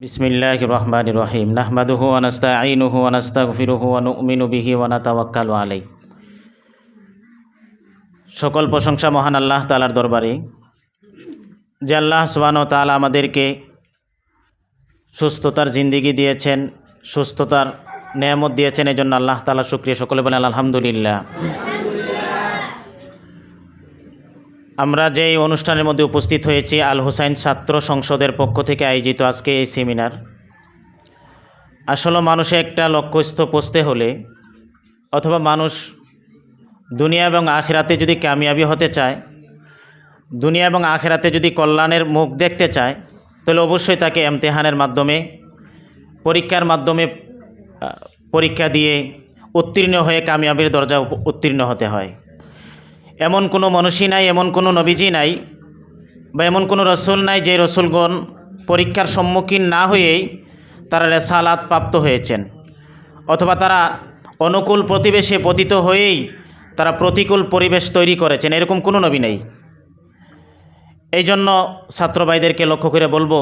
বিসমিল্লাহির রহমানির রহিম নাহমাদুহু ওয়া নাস্তাঈনুহু ওয়া নাস্তাগফিরুহু ওয়া নু'মিনু বিহি ওয়া নাতাওয়াক্কালু আলাইহি। সকল প্রশংসা মহান আল্লাহ তাআলার দরবারে, যে আল্লাহ সুবহানাহু ওয়া তাআলা আমাদেরকে সুস্থতার জিন্দেগি দিয়েছেন, সুস্থতার নেয়ামত দিয়েছেন। এই জন্য আল্লাহ তাআলার শুকরিয়া। সকলে বলেন আলহামদুলিল্লাহ। আমরা যেই অনুষ্ঠানের মধ্যে উপস্থিত হয়েছি, আল হুসাইন ছাত্র সংসদের পক্ষ থেকে আয়োজিত আজকে এই সেমিনার, আসলে মানুষে একটা লক্ষ্যস্থ পৌঁছতে হলে, অথবা মানুষ দুনিয়া এবং আখিরাতে যদি কামিয়াবি হতে চায়, দুনিয়া এবং আখিরাতে যদি কল্যাণের মুখ দেখতে চায়, তাহলে অবশ্যই তাকে ইমতিহানের মাধ্যমে, পরীক্ষার মাধ্যমে পরীক্ষা দিয়ে উত্তীর্ণ হয়ে কামিয়াবির দরজা উত্তীর্ণ হতে হয়। এমন কোনো মানুষই নাই, এমন কোনো নবীজি নাই, বা এমন কোনো রসুল নাই যে রসুলগণ পরীক্ষার সম্মুখীন না হয়েই তারা রেসালাত প্রাপ্ত হয়েছেন, অথবা তারা অনুকূল প্রতিবেশে পতিত হয়েই তারা প্রতিকূল পরিবেশ তৈরি করেছেন। এরকম কোনো নবী নেই। এই জন্য ছাত্র ভাইদেরকে লক্ষ্য করে বলবো,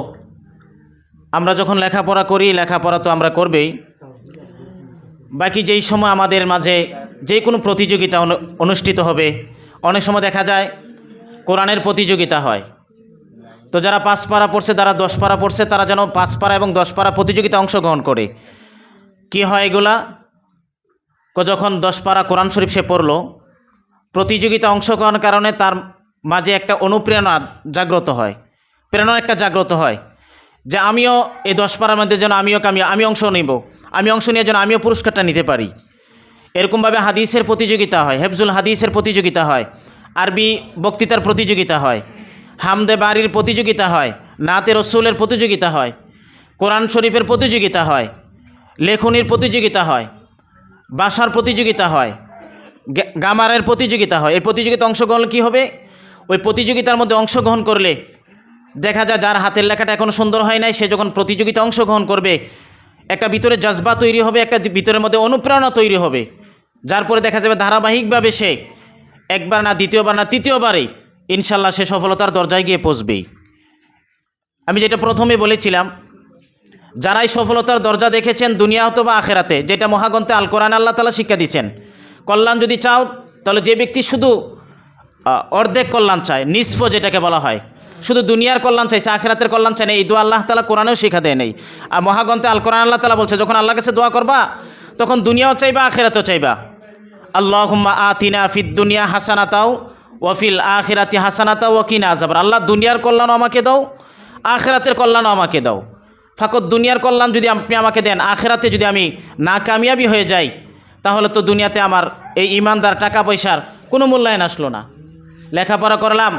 আমরা যখন লেখাপড়া করি, লেখাপড়া তো আমরা করবেই, বাকি যেই সময় আমাদের মাঝে যে কোনো প্রতিযোগিতা অনুষ্ঠিত হবে, অনেক সময় দেখা যায় কোরআনের প্রতিযোগিতা হয়। তো যারা 5 পারা পড়ছে, যারা 10 পারা পড়ছে, তারা যেন 5 পারা এবং 10 পারা প্রতিযোগিতা অংশগ্রহণ করে। কি হয় এগুলা? যখন 10 পারা কোরআন শরীফ সে পড়লো, প্রতিযোগিতা অংশগ্রহণের কারণে তার মাঝে একটা অনুপ্রেরণা জাগ্রত হয়, প্রেরণা একটা জাগ্রত হয় যে আমিও এই 10 পারার মধ্যে যেন আমি অংশ নিব, আমি অংশ নিয়ে যেন আমিও পুরস্কারটা নিতে পারি। এরকমভাবে হাদিসের প্রতিযোগিতা হয়, হেফজুল হাদিসের প্রতিযোগিতা হয়, আরবি বক্তৃতার প্রতিযোগিতা হয়, হামদে বাড়ির প্রতিযোগিতা হয়, নাতে রসুলের প্রতিযোগিতা হয়, কোরআন শরীফের প্রতিযোগিতা হয়, লেখনির প্রতিযোগিতা হয়, ভাষার প্রতিযোগিতা হয়, গামারের প্রতিযোগিতা হয়। এই প্রতিযোগিতা অংশগ্রহণ কী হবে? ওই প্রতিযোগিতার মধ্যে অংশগ্রহণ করলে দেখা যায় যার হাতের লেখাটা এখনও সুন্দর হয় নাই, সে যখন প্রতিযোগিতা অংশগ্রহণ করবে, একটা ভিতরে জজবা তৈরি হবে, একটা ভিতরের মধ্যে অনুপ্রেরণা তৈরি হবে, যার পরে দেখা যাবে ধারাবাহিকভাবে সে একবার না, দ্বিতীয়বার না, তৃতীয়বারেই ইনশাল্লাহ সে সফলতার দরজায় গিয়ে পৌঁছবেই। আমি যেটা প্রথমে বলেছিলাম, যারাই সফলতার দরজা দেখেছেন দুনিয়া অথবা আখেরাতে, যেটা মহাগ্রন্থে আল কোরআন আল্লাহ তাআলা শিক্ষা দিচ্ছেন, কল্যাণ যদি চাও তাহলে যে ব্যক্তি শুধু অর্ধেক কল্যাণ চায়, নিসফ যেটাকে বলা হয়, শুধু দুনিয়ার কল্যাণ চাইছে, আখেরাতের কল্যাণ চায় না, এই দোয়া আল্লাহ তাআলা কোরআনেও শিক্ষা দেয় নেই। আর মহাগ্রন্থে আল কোরআন আল্লাহ তাআলা বলছে, যখন আল্লাহর কাছে দোয়া করবা তখন দুনিয়াও চাইবা, আখেরাতেও চাইবা। আল্লাহুম্মা আতিনা ফিদ দুনিয়া হাসানাতাও ওয়া ফিল আখিরাতি হাসানাতাও ওয়া কিনা আযাবার। আল্লাহ দুনিয়ার কল্যাণ আমাকে দাও, আখেরাতের কল্যাণ আমাকে দাও। ফাকত দুনিয়ার কল্যাণ যদি আপনি আমাকে দেন, আখেরাতে যদি আমি না কামিয়াবি হয়ে যাই, তাহলে তো দুনিয়াতে আমার এই ইমানদার টাকা পয়সার কোনো মূল্যায়ন আসলো না। লেখাপড়া করলাম,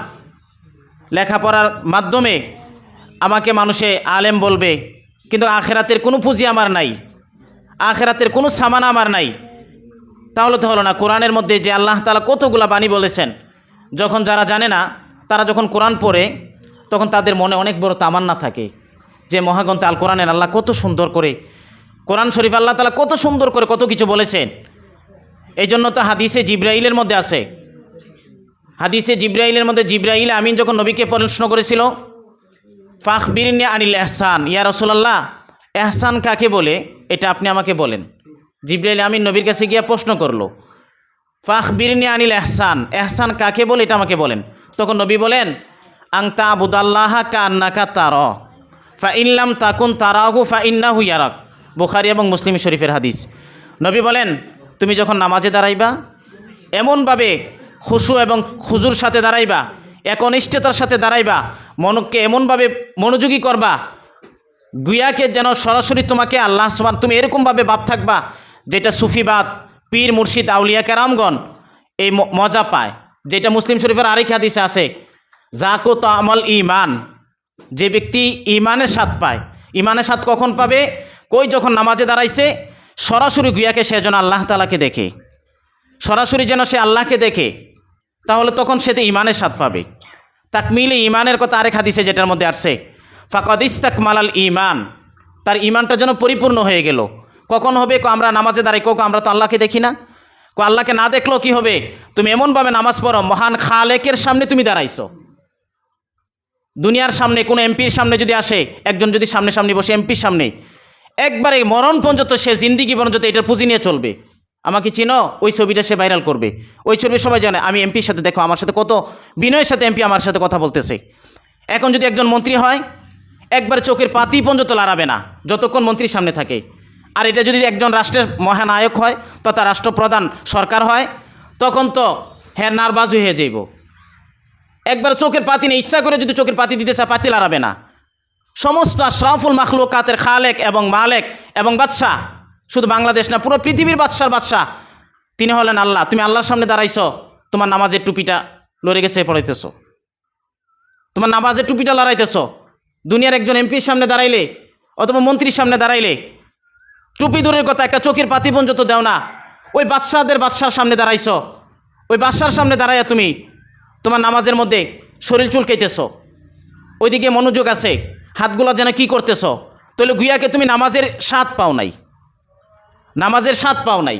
লেখাপড়ার মাধ্যমে আমাকে মানুষে আলেম বলবে, কিন্তু আখেরাতের কোনো পুঁজি আমার নাই, আখেরাতের কোনো সামান আমার নাই, তাহলে তো হলো না। কোরআনের মধ্যে যে আল্লাহ তাআলা কতগুলা বাণী বলেছেন, যখন যারা জানে না তারা যখন কোরআন পড়ে, তখন তাদের মনে অনেক বড় তামান্না থাকে যে মহাগ্রন্থে আল কোরআনের আল্লাহ কত সুন্দর করে, কোরআন শরীফ আল্লাহ তাআলা কত সুন্দর করে কত কিছু বলেছেন। এই জন্য তো হাদিসে জিব্রাইলের মধ্যে আছে, হাদিসে জিব্রাইলের মধ্যে জিব্রাইল আমিন যখন নবীকে প্রশ্ন করেছিল, ফাখবিরনি আনিল এহসান, ইয়া রাসূলুল্লাহ এহসান কাকে বলে এটা আপনি আমাকে বলেন। জিব্রাইল আমিন নবীর কাছে গিয়ে প্রশ্ন করলো, ফাখবিরনি আনিল এহসান, এহসান কাকে বলে এটা আমাকে বলেন। তখন নবী বলেন, আনতা আবুদাল্লাহা কান্নাকা তারা ফা ইল্লাম তাকুন তারাহু ফা ইন্নাহু ইয়ারাক। বুখারী এবং মুসলিম শরীফের হাদিস। নবী বলেন, তুমি যখন নামাজে দাঁড়াইবা এমনভাবে খুশু এবং খুজুর সাথে দাঁড়াইবা, একনিষ্ঠতার সাথে দাঁড়াইবা, মনকে এমনভাবে মনোযোগী করবা, গুয়াকে যেন সরাসরি তোমাকে আল্লাহ সুবহান, তুমি এরকমভাবে ভাব থাকবা যেটা সুফিবাদ, পীর মুর্শিদ, আউলিয়া কেরামগণ এই মজা পায়। যেটা মুসলিম শরীফের আরেক হাদিসে আছে, জাকু তামাল ইমান, যে ব্যক্তি ইমানের স্বাদ পায়। ইমানের স্বাদ কখন পাবে? যখন নামাজে দাঁড়াইছে সরাসরি গুয়াকে সে যেন আল্লাহ তাআলাকে দেখে, সরাসরি যেন সে আল্লাহকে দেখে, তাহলে তখন সে তো ইমানের স্বাদ পাবে। তাকমিলে ইমানের কথা আরেক হাদিসে যেটার মধ্যে আসছে, ফাকাদ ইস্তাকমালাল ইমান, তার ইমানটা যেন পরিপূর্ণ হয়ে গেল। কখন হবে? আমরা নামাজে দাঁড়াই, আমরা তো আল্লাহকে দেখি না। আল্লাহকে না দেখলেও কি হবে? তুমি এমনভাবে নামাজ পড়ো, মহান খালেকের সামনে তুমি দাঁড়াইছো, দুনিয়ার সামনে কোনো এমপির সামনে যদি আসে, একজন যদি সামনে সামনে বসে এমপির সামনে, একবারে মরণ পর্যন্ত সে জিন্দিগি পর্যন্ত এটার পুঁজি নিয়ে চলবে। আমাকে চিনো, ওই ছবিটা সে ভাইরাল করবে, ওই ছবি সবাই জানে আমি এমপির সাথে, দেখো আমার সাথে কত বিনয়ের সাথে এমপি আমার সাথে কথা বলতেছে। এখন যদি একজন মন্ত্রী হয়, একবার চোখের পাতি পর্যন্ত লড়াবে না যতক্ষণ মন্ত্রীর সামনে থাকে। আর এটা যদি একজন রাষ্ট্রের মহানায়ক হয় তথা রাষ্ট্রপ্রধান সরকার হয়, তখন তো হ্যাঁ নার্ভাস হয়ে যাইব। একবার চোখের পাতি নেই, ইচ্ছা করে যদি চোখের পাতি দিতে চায় পাতি লড়াবে না। সমস্ত আশরাফুল মাখলুকাতের খালেক এবং মালেক এবং বাদশাহ, শুধু বাংলাদেশ না পুরো পৃথিবীর বাদশাহ তিনি হলেন আল্লাহ। তুমি আল্লাহর সামনে দাঁড়াইছ, তোমার নামাজের টুপিটা লড়ে গেছে পড়াইতেছ, তোমার নামাজের টুপিটা লড়াইতেছ। দুনিয়ার একজন এমপির সামনে দাঁড়াইলে অথবা মন্ত্রীর সামনে দাঁড়াইলে টুপি দূরের কথা, একটা চোখের পাতি পর্যন্ত দেও না। ওই বাদশার সামনে দাঁড়াইছ, ওই বাদশার সামনে দাঁড়াইয়া তুমি তোমার নামাজের মধ্যে শরীর চুলকাইতেছ, ওইদিকে মনোযোগ আছে, হাতগুলো যেন কি করতেছ, তাহলে গুইয়াকে তুমি নামাজের স্বাদ পাও নাই, নামাজের স্বাদ পাও নাই।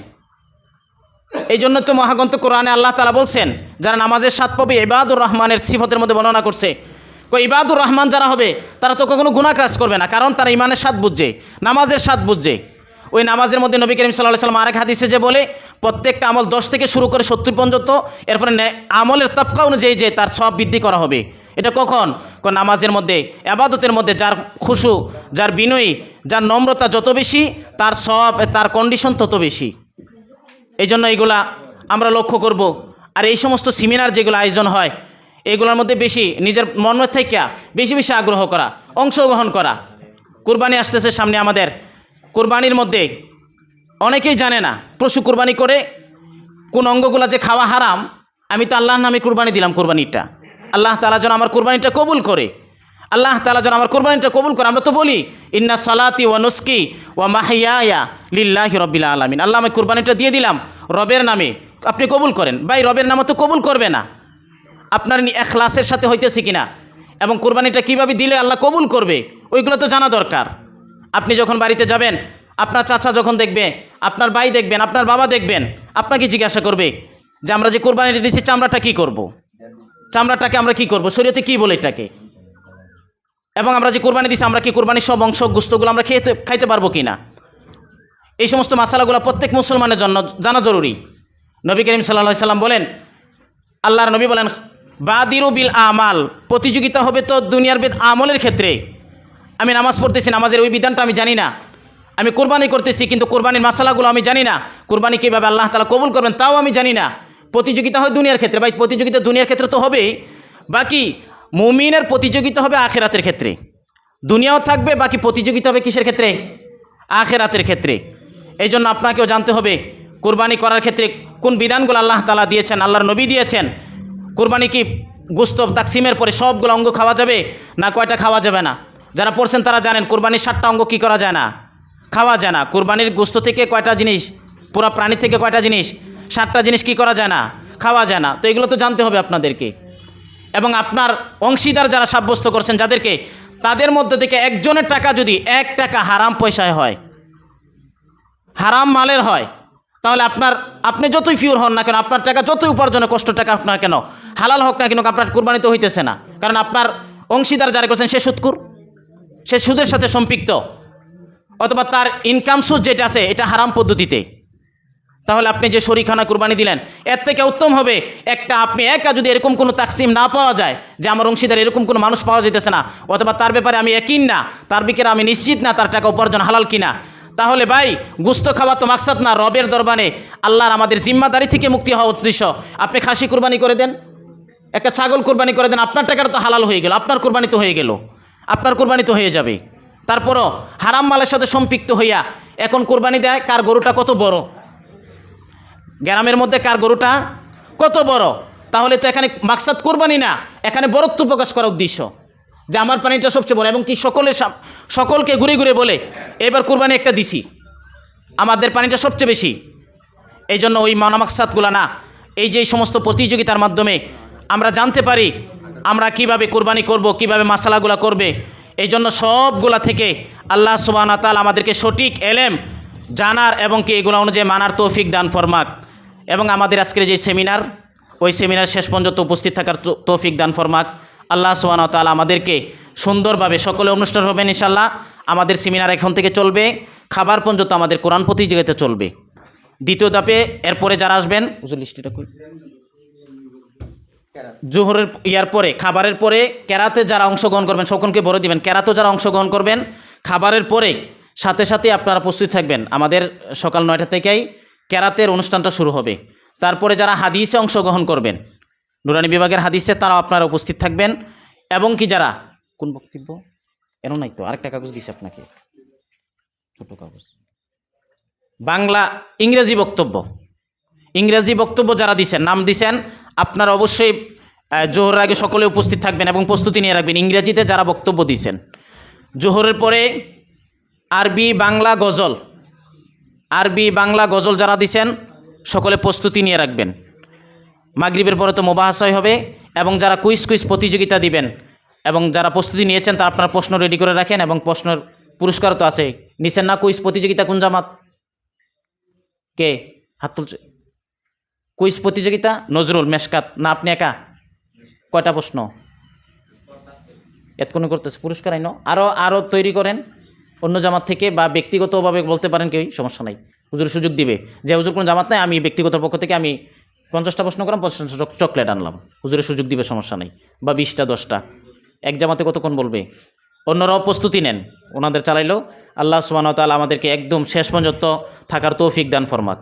এই জন্য তো মহাগ্রন্থ কোরআনে আল্লাহ তাআলা বলছেন যারা নামাজের স্বাদ পাবে, ইবাদুর রহমানের সিফতের মধ্যে বর্ণনা করছে, ইবাদুর রহমান যারা হবে তারা তো কখনো গুনাহ কাজ করবে না, কারণ তারা ইমানের স্বাদ বুঝছে, নামাজের স্বাদ বুঝছে। ওই নামাজের মধ্যে নবী করিম সাল্লাল্লাহু আলাইহি ওয়াসাল্লাম আরেক হাদিসে যে বলে, প্রত্যেকটা আমল 10 থেকে শুরু করে 70 পর্যন্ত, এরপরে আমলের তবকা অনুযায়ী যে তার সওয়াব বৃদ্ধি করা হবে। এটা কখন? নামাজের মধ্যে, ইবাদতের মধ্যে যার খুশু, যার বিনয়ী, যার নম্রতা যত বেশি, তার সওয়াব, তার কন্ডিশন তত বেশি। এই জন্য এইগুলা আমরা লক্ষ্য করব। আর এই সমস্ত সেমিনার যেগুলো আয়োজন হয়, এগুলোর মধ্যে বেশি নিজের মন থেকে বেশি বেশি আগ্রহ করা, অংশগ্রহণ করা। কুরবানি আসতেছে সামনে আমাদের, কুরবানির মধ্যে অনেকেই জানে না পশু কুরবানি করে কোন অঙ্গগুলা যে খাওয়া হারাম। আমি তো আল্লাহর নামে কুরবানি দিলাম, কুরবানিটা আল্লাহ তাআলা যেন আমার কুরবানিটা কবুল করে, আল্লাহ তাআলা যেন আমার কুরবানিটা কবুল করে। আমরা তো বলি ইন্না সালাতি ওয়া নুসকি ওয়া মাহইয়ায়া লিল্লাহি রাব্বিল আলামিন, আল্লাহ আমি কুরবানিটা দিয়ে দিলাম রবের নামে, আপনি কবুল করেন। ভাই রবের নামে তো কবুল করবে না, আপনার ইখলাসের সাথে হইতেছে কিনা এবং কুরবানিটা কিভাবে দিলে আল্লাহ কবুল করবে ওইগুলো তো জানা দরকার। আপনি যখন বাড়িতে যাবেন, আপনার চাচা যখন দেখবে, আপনার ভাই দেখবেন, আপনার বাবা দেখবেন, আপনাকে জিজ্ঞাসা করবে যে আমরা যে কুরবানিটা দিচ্ছি চামড়াটা কি করব, চামড়াটাকে আমরা কি করব, শরীয়তে কি বলে এটাকে, এবং আমরা যে কুরবানি দিচ্ছি আমরা কি কুরবানির সব অংশ গোস্তগুলো আমরা খাইতে পারবো কি না। এই সমস্ত মাসালাগুলো প্রত্যেক মুসলমানের জন্য জানা জরুরি। নবী করিম সাল্লাল্লাহু আলাইহি সাল্লাম বলেন, আল্লাহর নবী বলেন বাদিরু বিল আমাল, প্রতিযোগিতা হবে তো দুনিয়ার আমলের ক্ষেত্রে। আমি নামাজ পড়তেছি, নামাজের ওই বিধানটা আমি জানি না, আমি কুরবানি করতেছি কিন্তু কুরবানির মাসালাগুলো আমি জানি না, কুরবানি কীভাবে আল্লাহ তাআলা কবুল করবেন তাও আমি জানি না। প্রতিযোগিতা হয় দুনিয়ার ক্ষেত্রে, ভাই প্রতিযোগিতা দুনিয়ার ক্ষেত্রে তো হবেই, বাকি মুমিনের প্রতিযোগিতা হবে আখিরাতের ক্ষেত্রে। দুনিয়াও থাকবে, বাকি প্রতিযোগিতা হবে কিসের ক্ষেত্রে? আখিরাতের ক্ষেত্রে। এই জন্য আপনাকেও জানতে হবে কুরবানি করার ক্ষেত্রে কোন বিধানগুলো আল্লাহ তাআলা দিয়েছেন, আল্লাহর নবী দিয়েছেন। কুরবানি কি গোস্ত তাকসিমের পরে সবগুলো অঙ্গ খাওয়া যাবে না কয়টা খাওয়া যাবে না? যারা পড়ছেন তারা জানেন কুরবানির 7টা অঙ্গ কী করা যায় না, খাওয়া যায় না। কুরবানির গোস্ত থেকে কয়টা জিনিস, পুরা প্রাণী থেকে কয়টা জিনিস, 7টা জিনিস কী করা যায় না, খাওয়া যায় না। তো এগুলো তো জানতে হবে আপনাদেরকে। এবং আপনার অংশীদার যারা সাব্যস্ত করছেন যাদেরকে, তাদের মধ্যে থেকে একজনের টাকা যদি 1 টাকা হারাম পয়সায় হয়, হারাম মালের হয়, তাহলে আপনি যতই ফিউর হন না কেন, আপনার টাকা যতই উপার্জনে কষ্ট টাকা আপনার কেন, হালাল হোক না কেন, আপনার কুরবানি তো হইতেছে না। কারণ আপনার অংশীদার যারা করছেন সে সুদখোর, সে সুদের সাথে সম্পৃক্ত, অথবা তার ইনকাম সোর্স যেটা আছে এটা হারাম পদ্ধতিতে। তাহলে আপনি যে শরীখানা কুরবানি দিলেন, এর থেকে উত্তম হবে আপনি একা যদি এরকম কোনো তাকসিম না পাওয়া যায় যে আমার অংশীদার এরকম কোনো মানুষ পাওয়া যেতেছে না, অথবা তার ব্যাপারে আমি ইয়াকিন না, তার বিকেরে আমি নিশ্চিত না তার টাকা উপার্জন হালাল কিনা, তাহলে ভাই গুস্ত খাওয়া তো মাকসাদ না, রবের দরবারে আল্লাহর আমাদের জিম্মাদারি থেকে মুক্তি হওয়া উদ্দেশ্য। আপনি খাসি কুরবানি করে দেন, একটা ছাগল কুরবানি করে দেন, আপনার টাকাটা তো হালাল হয়ে গেল, আপনার কুরবানি তো হয়ে গেল, আপনার কুরবানি তো হয়ে যাবে। তারপরও হারাম মালের সাথে সম্পৃক্ত হইয়া এখন কুরবানি দেয় কার গরুটা কত বড়, গ্রামের মধ্যে কার গরুটা কত বড়। তাহলে তো এখানে মাকসাদ কুরবানি না, এখানে বরত্ব প্রকাশ করার উদ্দেশ্য যে আমার পানিটা সবচেয়ে বড়, এবং কি সকলকে ঘুরে ঘুরে বলে এবার কুরবানি একটা দিছি, আমাদের পানিটা সবচেয়ে বেশি। এই জন্য ওই মাকসাদগুলো না, এই যে সমস্ত প্রতিযোগিতার মাধ্যমে আমরা জানতে পারি আমরা কিভাবে কুরবানি করব, কিভাবে মাসালাগুলা করবে। এই জন্য সবগুলা থেকে আল্লাহ সুবহানাহু ওয়া তাআলা আমাদেরকে সঠিক এলেম জানার এবং কি এগুলো অনুযায়ী মানার তৌফিক দান ফরমাক। এবং আমাদের আজকের যে সেমিনার, ওই সেমিনার শেষ পর্যন্ত উপস্থিত থাকার তৌফিক দান ফরমাক। আল্লাহ সুবহানাহু ওয়া তাআলা আমাদেরকে সুন্দরভাবে সকলে অনুষ্ঠান হবেন ইনশাআল্লাহ। আমাদের সেমিনার এখন থেকে চলবে, খাবার পর্যন্ত আমাদের কোরআন প্রতিযোগিতা চলবে। দ্বিতীয় ধাপে এরপরে যারা আসবেন জোহরের ইয়ার পরে খাবারের পরে কেরাতে যারা অংশগ্রহণ করবেন সকলকে বলে দিবেন, কেরাতে যারা অংশগ্রহণ করবেন খাবারের পরে সাথে সাথে আপনারা প্রস্তুত থাকবেন। আমাদের সকাল 9টা থেকেই কেরাতের অনুষ্ঠানটা শুরু হবে। তারপরে যারা হাদিসে অংশগ্রহণ করবেন, নুরানি বিভাগের হাদিসে, তারাও আপনারা উপস্থিত থাকবেন। এবং কি যারা কোন বক্তব্য এর নাই তো আরেকটা কাগজ দিছে আপনাকে, ছোট কাগজ, বাংলা ইংরেজি বক্তব্য যারা দিছেন, নাম দিছেন, আপনারা অবশ্যই জোহরের আগে সকলে উপস্থিত থাকবেন এবং প্রস্তুতি নিয়ে রাখবেন। ইংরেজিতে যারা বক্তব্য দিছেন, জোহরের পরে আরবি বাংলা গজল যারা দিছেন সকলে প্রস্তুতি নিয়ে রাখবেন। মাগরিবের পরে তো মুবাহাসাই হবে এবং যারা কুইজ প্রতিযোগিতা দিবেন এবং যারা প্রস্তুতি নিয়েছেন তারা আপনারা প্রশ্ন রেডি করে রাখেন এবং প্রশ্নের পুরস্কার তো আছে। নিছেন না কুইজ প্রতিযোগিতা? কোন জামাত? কে হাত তুলছে? কুইজ প্রতিযোগিতা নজরুল মেশকাত না আপনি একা? কয়টা প্রশ্ন এতক্ষণ করতেছে? পুরস্কার আইনো আরও তৈরি করেন অন্য জামাত থেকে, বা ব্যক্তিগতভাবে বলতে পারেন, কেউ সমস্যা নাই। হুজুর সুযোগ দিবে যে হুজুর কোনো জামাত নাই, আমি ব্যক্তিগত পক্ষ থেকে আমি 50টা প্রশ্ন করলাম, 50টা চকলেট আনলাম, হুজুরের সুযোগ দিবে, সমস্যা নেই। বা 20টা 10টা, এক জামাতে কতক্ষণ বলবে? অন্যরাও প্রস্তুতি নেন, ওনাদের চালাইলেও আল্লাহ সুবহানাহু ওয়া তাআলা আমাদেরকে একদম শেষ পর্যন্ত থাকার তৌফিক দান ফরমাক।